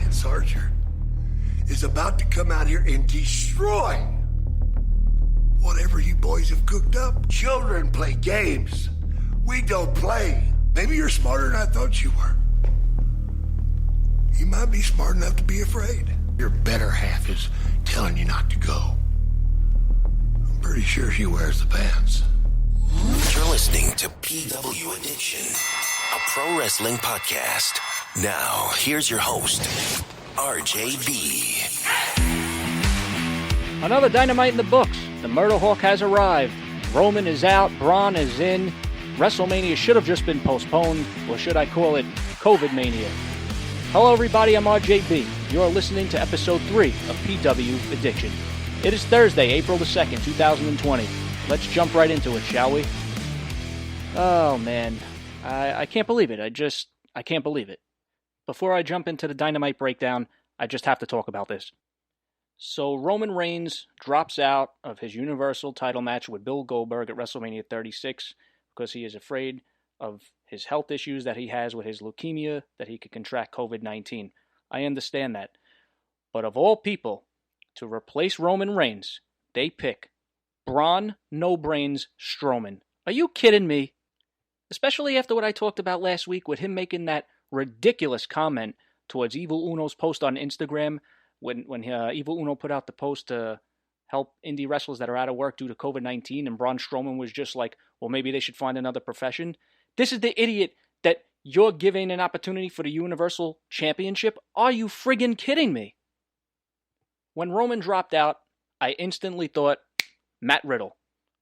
Lance Archer is about to come out here and destroy whatever you boys have cooked up. Children play games. We don't play. Maybe you're smarter than I thought you were. You might be smart enough to be afraid. Your better half is telling you not to go. I'm pretty sure she wears the pants. You're listening to PW Edition, a pro wrestling podcast. Now, here's your host, RJB. Another Dynamite in the books. The Murder Hawk has arrived. Roman is out. Braun is in. WrestleMania should have just been postponed, or should I call it COVIDMANIA? Hello, everybody. I'm RJB. You're listening to Episode 3 of PW Addiction. It is Thursday, April the 2nd, 2020. Let's jump right into it, shall we? Oh, man. I can't believe it. I can't believe it. Before I jump into the Dynamite breakdown, I just have to talk about this. So Roman Reigns drops out of his Universal title match with Bill Goldberg at WrestleMania 36 because he is afraid of his health issues that he has with his leukemia, that he could contract COVID-19. I understand that. But of all people, to replace Roman Reigns, they pick Braun No Brains Strowman. Are you kidding me? Especially after what I talked about last week with him making that ridiculous comment towards Evil Uno's post on Instagram when Evil Uno put out the post to help indie wrestlers that are out of work due to COVID-19, and Braun Strowman was just like, well, maybe they should find another profession. This is the idiot that you're giving an opportunity for the Universal Championship? Are you friggin' kidding me? When Roman dropped out, I instantly thought Matt Riddle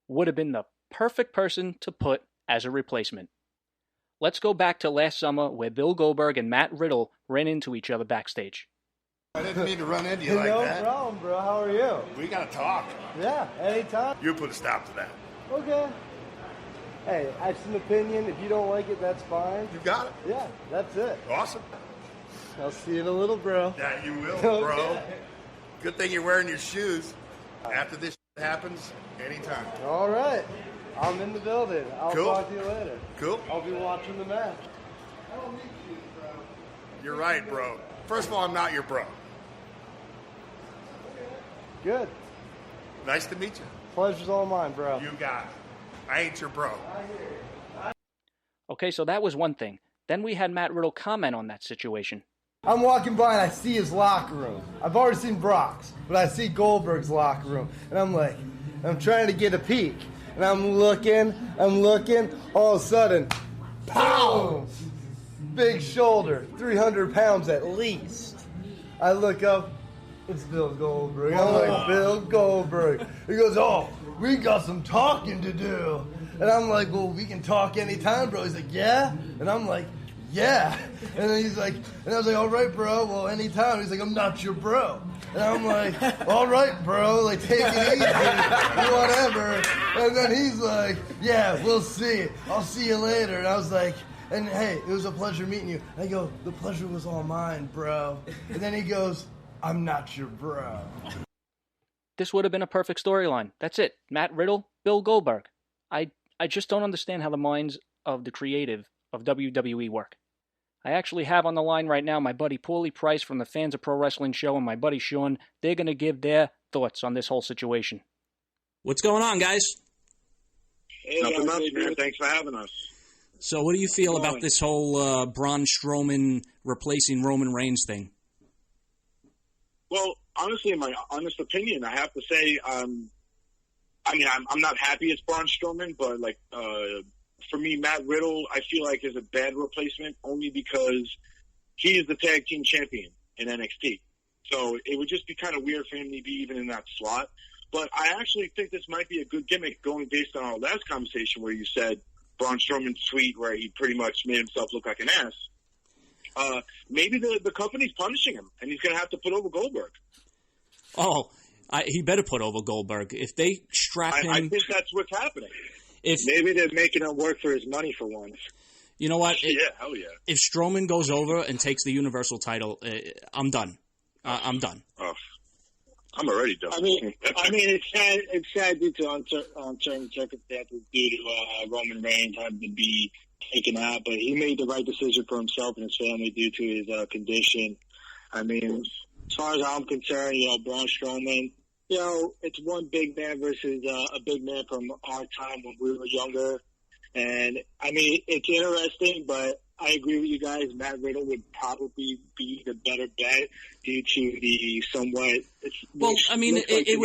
would have been the perfect person to put as a replacement. Let's go back to last summer where Bill Goldberg and Matt Riddle ran into each other backstage. I didn't mean to run into you like that. No problem, bro. How are you? We gotta talk. Yeah, anytime. You put a stop to that. Okay. Hey, that's an opinion. If you don't like it, that's fine. You got it. Yeah, that's it. Awesome. I'll see you in a little, bro. Yeah, you will, bro. Okay. Good thing you're wearing your shoes. After this happens, anytime. All right. I'm in the building. I'll Cool. talk to you later. Cool. I'll be watching the match. You're right, bro. First of all, I'm not your bro. Good. Nice to meet you. Pleasure's all mine, bro. You got it. I ain't your bro. Okay, so that was one thing. Then we had Matt Riddle comment on that situation. I'm walking by and I see his locker room. I've already seen Brock's, but I see Goldberg's locker room. And I'm like, I'm trying to get a peek. And I'm looking, all of a sudden, pow! Big shoulder, 300 pounds at least. I look up, it's Bill Goldberg. I'm like, Bill Goldberg. He goes, oh, we got some talking to do. And I'm like, well, we can talk anytime, bro. He's like, yeah? And I'm like, yeah. And then he's like, and I was like, all right, bro, well, anytime. He's like, I'm not your bro. And I'm like, all right, bro, like, take it easy, whatever. And then he's like, yeah, we'll see. I'll see you later. And I was like, and hey, it was a pleasure meeting you. I go, the pleasure was all mine, bro. And then he goes, I'm not your bro. This would have been a perfect storyline. That's it. Matt Riddle, Bill Goldberg. I just don't understand how the minds of the creative of WWE work. I actually have on the line right now my buddy Paulie Price from the Fans of Pro Wrestling show and my buddy Sean. They're going to give their thoughts on this whole situation. What's going on, guys? Hey, nothing much, man. Thanks for having us. So what do you feel about this whole Braun Strowman replacing Roman Reigns thing? Well, honestly, in my honest opinion, I have to say, I'm not happy it's Braun Strowman, but for me, Matt Riddle, I feel like is a bad replacement only because he is the tag team champion in NXT. So it would just be kind of weird for him to be even in that slot. But I actually think this might be a good gimmick going based on our last conversation where you said Braun Strowman's tweet where he pretty much made himself look like an ass. Maybe the company's punishing him, and he's going to have to put over Goldberg. Oh, he better put over Goldberg. If they strap him... I think that's what's happening. Maybe they're making him work for his money for once. You know what? Yeah, hell yeah. If Strowman goes over and takes the Universal title, I'm done. I'm done. Oh, I'm already done. I mean, it's sad due to uncertain circumstances due to Roman Reigns having to be taken out, but he made the right decision for himself and his family due to his condition. I mean, as far as I'm concerned, Braun Strowman, it's one big man versus a big man from our time when we were younger. And, I mean, it's interesting, but I agree with you guys. Matt Riddle would probably be the better bet due to the somewhat. Well, I mean, it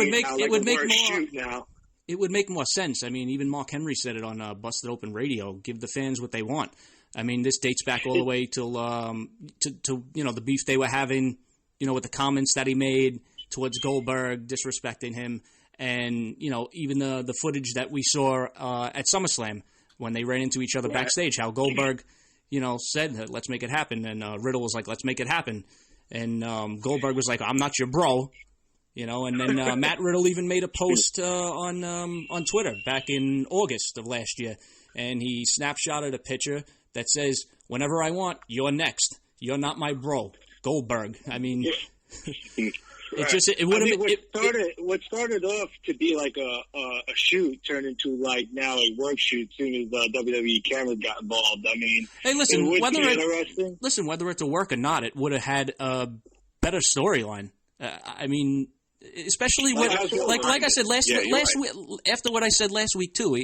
would make more sense. I mean, even Mark Henry said it on Busted Open Radio. Give the fans what they want. I mean, this dates back all the way till the beef they were having, with the comments that he made towards Goldberg, disrespecting him, and even the footage that we saw at SummerSlam when they ran into each other backstage. How Goldberg, said, "Let's make it happen," and Riddle was like, "Let's make it happen," and Goldberg was like, "I'm not your bro." And then Matt Riddle even made a post on Twitter back in August of last year, and he snapshotted a picture that says, "Whenever I want, you're next. You're not my bro, Goldberg." I mean, what started off to be like a shoot turned into like now a work shoot as soon as the WWE cameras got involved. I mean, hey, listen, whether it's a work or not, it would have had a better storyline. I mean, especially with, like I said last week, after what I said last week too,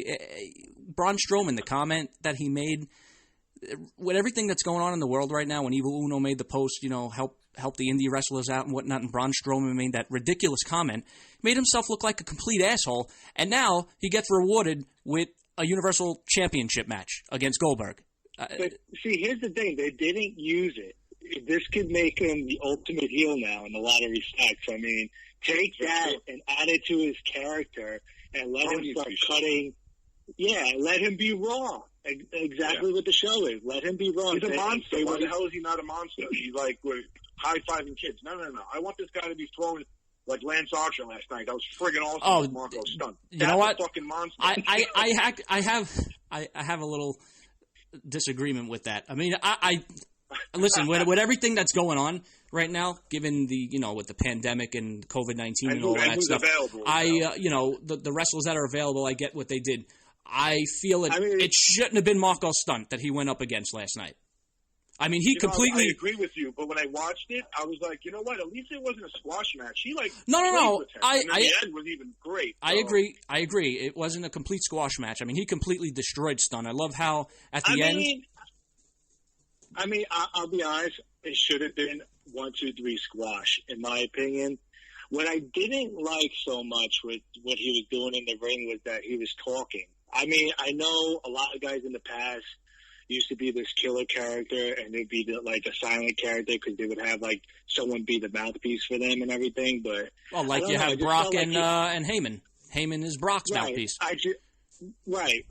Braun Strowman, the comment that he made, with everything that's going on in the world right now, when Evil Uno made the post, help the indie wrestlers out and whatnot, and Braun Strowman made that ridiculous comment, made himself look like a complete asshole, and now he gets rewarded with a Universal Championship match against Goldberg. But see, here's the thing: they didn't use it. This could make him the ultimate heel now in a lot of respects. I mean, take that and add it to his character and let him start cutting. Yeah, let him be Raw. Exactly what the show is. Let him be Raw. He's a monster. Why the hell is he not a monster? He's like high-fiving kids. No. I want this guy to be throwing like Lance Archer last night. That was friggin' awesome. Oh, Marco stunt. You know what? A fucking monster. I have a little disagreement with that. I mean, I listen, with everything that's going on right now, given the, with the pandemic and COVID-19 and all that stuff, the wrestlers that are available, I get what they did. I feel it shouldn't have been Marco's stunt that he went up against last night. I mean, he completely. I agree with you, but when I watched it, I was like, you know what? At least it wasn't a squash match. He no. The end was even great. So. I agree. It wasn't a complete squash match. I mean, he completely destroyed Stun. I love how at the end. I'll be honest. It should have been 1, 2, 3 squash, in my opinion. What I didn't like so much with what he was doing in the ring was that he was talking. I mean, I know a lot of guys in the past used to be this killer character, and they'd be like a silent character because they would have like someone be the mouthpiece for them and everything. But you have Brock and Heyman. Heyman is Brock's mouthpiece. Right.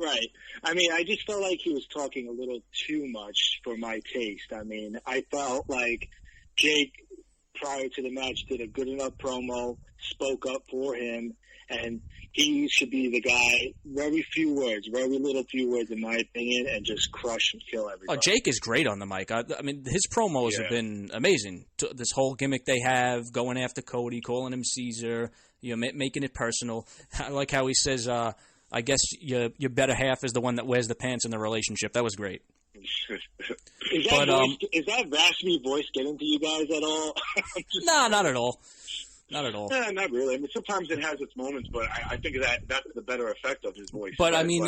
I mean, I just felt like he was talking a little too much for my taste. I mean, I felt like Jake, prior to the match, did a good enough promo, spoke up for him, and he should be the guy. Very little few words, in my opinion, and just crush and kill everybody. Oh, Jake is great on the mic. I mean, his promos have been amazing. This whole gimmick they have, going after Cody, calling him Caesar, making it personal. I like how he says, I guess your better half is the one that wears the pants in the relationship. That was great. Is that raspy voice getting to you guys at all? No, not at all. Not at all. Not really. I mean, sometimes it has its moments, but I think that's the better effect of his voice. But I mean,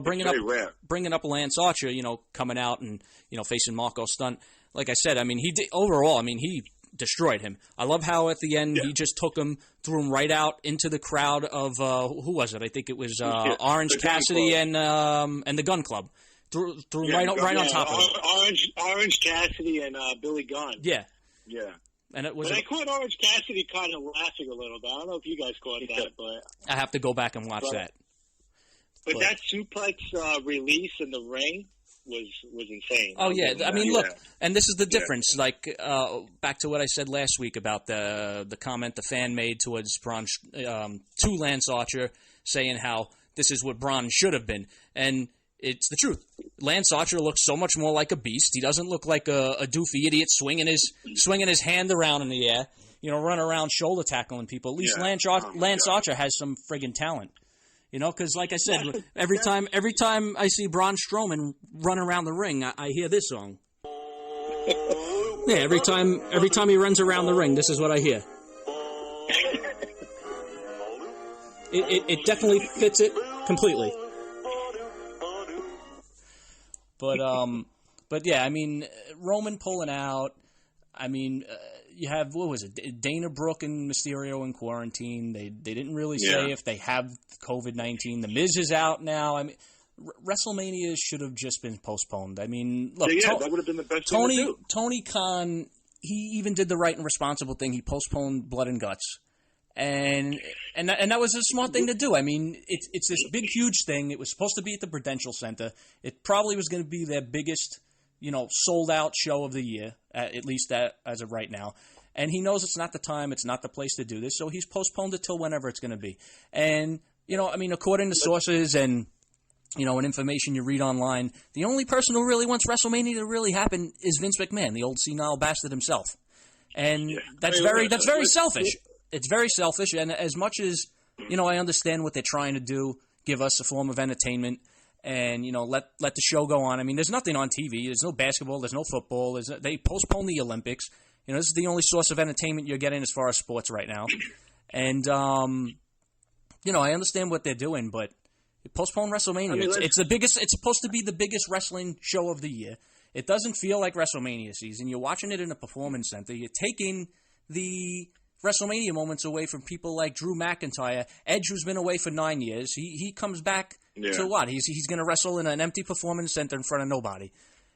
bringing up Lance Archer, coming out and facing Marco Stunt. Like I said, I mean, he did overall. I mean, he destroyed him. I love how at the end he just took him, threw him right out into the crowd of who was it? I think it was Orange Cassidy and the Gun Club. Threw him right on top of him. Orange Cassidy and Billy Gunn. Yeah. And it was. But I caught Orange Cassidy kind of laughing a little bit. I don't know if you guys caught that, but I have to go back and watch that. But that suplex release in the ring was insane. Oh yeah, I mean, look, and this is the difference. Like back to what I said last week about the comment the fan made towards Braun to Lance Archer, saying how this is what Braun should have been, and it's the truth. Lance Archer looks so much more like a beast. He doesn't look like a doofy idiot swinging his hand around in the air, running around shoulder tackling people. At least Lance Archer has some friggin' talent, because like I said, every time I see Braun Strowman run around the ring, I hear this song. Yeah, every time he runs around the ring, this is what I hear. It definitely fits it completely. But yeah, I mean, Roman pulling out. I mean, you have, what was it, Dana Brooke and Mysterio in quarantine. They didn't really say if they have COVID-19. The Miz is out now. I mean, WrestleMania should have just been postponed. I mean, look, that would have been the best thing to do. Tony Khan, he even did the right and responsible thing. He postponed Blood and Guts. And that was a smart thing to do. I mean, it's this big, huge thing. It was supposed to be at the Prudential Center. It probably was going to be their biggest, sold-out show of the year, at least as of right now. And he knows it's not the time, it's not the place to do this, so he's postponed it till whenever it's going to be. And, according to sources and, and information you read online, the only person who really wants WrestleMania to really happen is Vince McMahon, the old senile bastard himself. And that's very selfish. It's very selfish, and as much as, I understand what they're trying to do, give us a form of entertainment, and, let the show go on. I mean, there's nothing on TV. There's no basketball. There's no football. They postponed the Olympics. This is the only source of entertainment you're getting as far as sports right now. And, I understand what they're doing, but postpone WrestleMania. I mean, it's the biggest. It's supposed to be the biggest wrestling show of the year. It doesn't feel like WrestleMania season. You're watching it in a performance center. You're taking the WrestleMania moments away from people like Drew McIntyre. Edge, who's been away for 9 years, he comes back to what? He's going to wrestle in an empty performance center in front of nobody.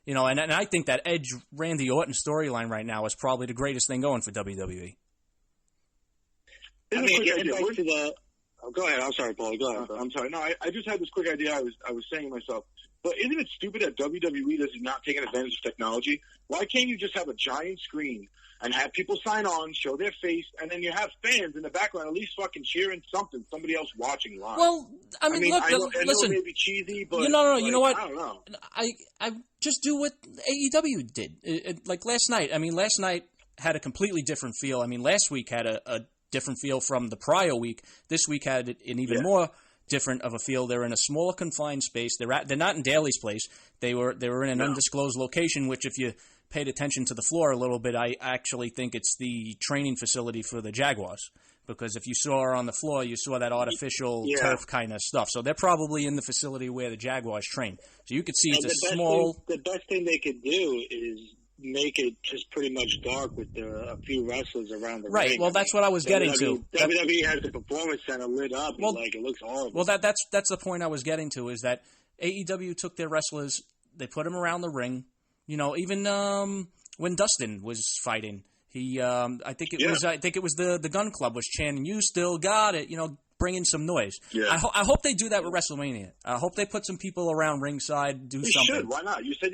And I think that Edge Randy Orton storyline right now is probably the greatest thing going for WWE. I mean, go ahead. I'm sorry, Paul. Go ahead. I'm sorry. No, I just had this quick idea. I was saying to myself, but isn't it stupid that WWE does not take advantage of technology? Why can't you just have a giant screen and have people sign on, show their face, and then you have fans in the background at least fucking cheering something, somebody else watching live? Well, I mean look, listen. It may be cheesy, but no, you know what? I don't know. I just do what AEW did. Like last night. I mean, last night had a completely different feel. I mean, last week had a different feel from the prior week. This week had an even more different of a feel. They're in a smaller confined space. They're not in Daly's place. They were in an undisclosed location, which if you paid attention to the floor a little bit, I actually think it's the training facility for the Jaguars. Because if you saw on the floor, you saw that artificial turf kind of stuff. So they're probably in the facility where the Jaguars train. So you could see it's a small... The best thing they could do is make it just pretty much dark with a few wrestlers around the ring. Right, well, that's what I was getting to. WWE has the Performance Center lit up, and it looks horrible. Well, that's the point I was getting to, is that AEW took their wrestlers, they put them around the ring. Even when Dustin was fighting, I think it was the Gun Club was chanting, "You still got it," bringing some noise. Yeah. I hope they do that with WrestleMania. I hope they put some people around ringside, do something. Should. Why not? You said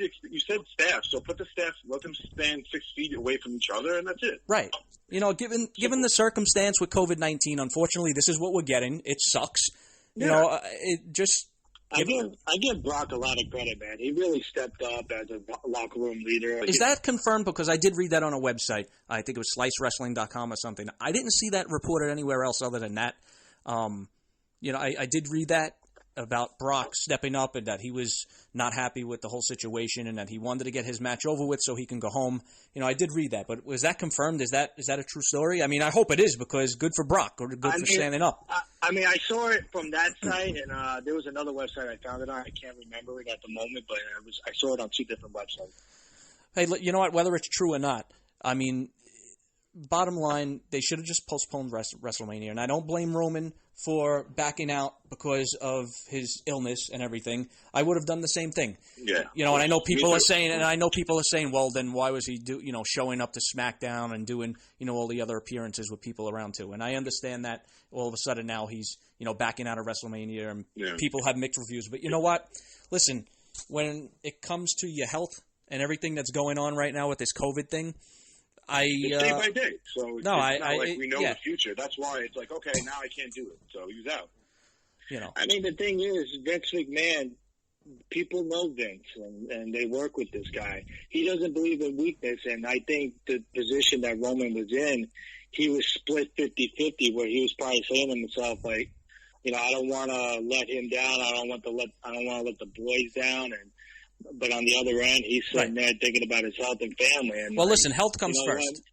staff, so put the staff, let them stand 6 feet away from each other, and that's it. Right. Given the circumstance with COVID-19, unfortunately, this is what we're getting. It sucks. It just... I give Brock a lot of credit, man. He really stepped up as a locker room leader. Is that confirmed? Because I did read that on a website. I think it was slicewrestling.com or something. I didn't see that reported anywhere else other than that. I did read that about Brock stepping up and that he was not happy with the whole situation and that he wanted to get his match over with so he can go home. I did read that, but was that confirmed? Is that a true story? I mean, I hope it is, because good for Brock, or good for standing up. I saw it from that site, and there was another website I found it on. I can't remember it at the moment, but I saw it on 2 different websites. Hey, you know what? Whether it's true or not, I mean, bottom line, they should have just postponed WrestleMania, and I don't blame Roman for backing out because of his illness and everything. I would have done the same thing. Yeah. And I know people are saying, well, then why was he showing up to SmackDown and doing, all the other appearances with people around too? And I understand that all of a sudden now he's, backing out of WrestleMania and people have mixed reviews. But you know what? Listen, when it comes to your health and everything that's going on right now with this COVID thing, it's day by day, so it's not like we know the future. That's why it's like, okay, now I can't do it, so he's out. I mean, the thing is, Vince McMahon, people know Vince, and they work with this guy. He doesn't believe in weakness, and I think the position that Roman was in, he was split 50-50, where he was probably saying to himself, like, I don't want to let him down. I don't want to let the boys down, and But on the other end, he's sitting there thinking about his health and family. And well, listen, health comes first. What?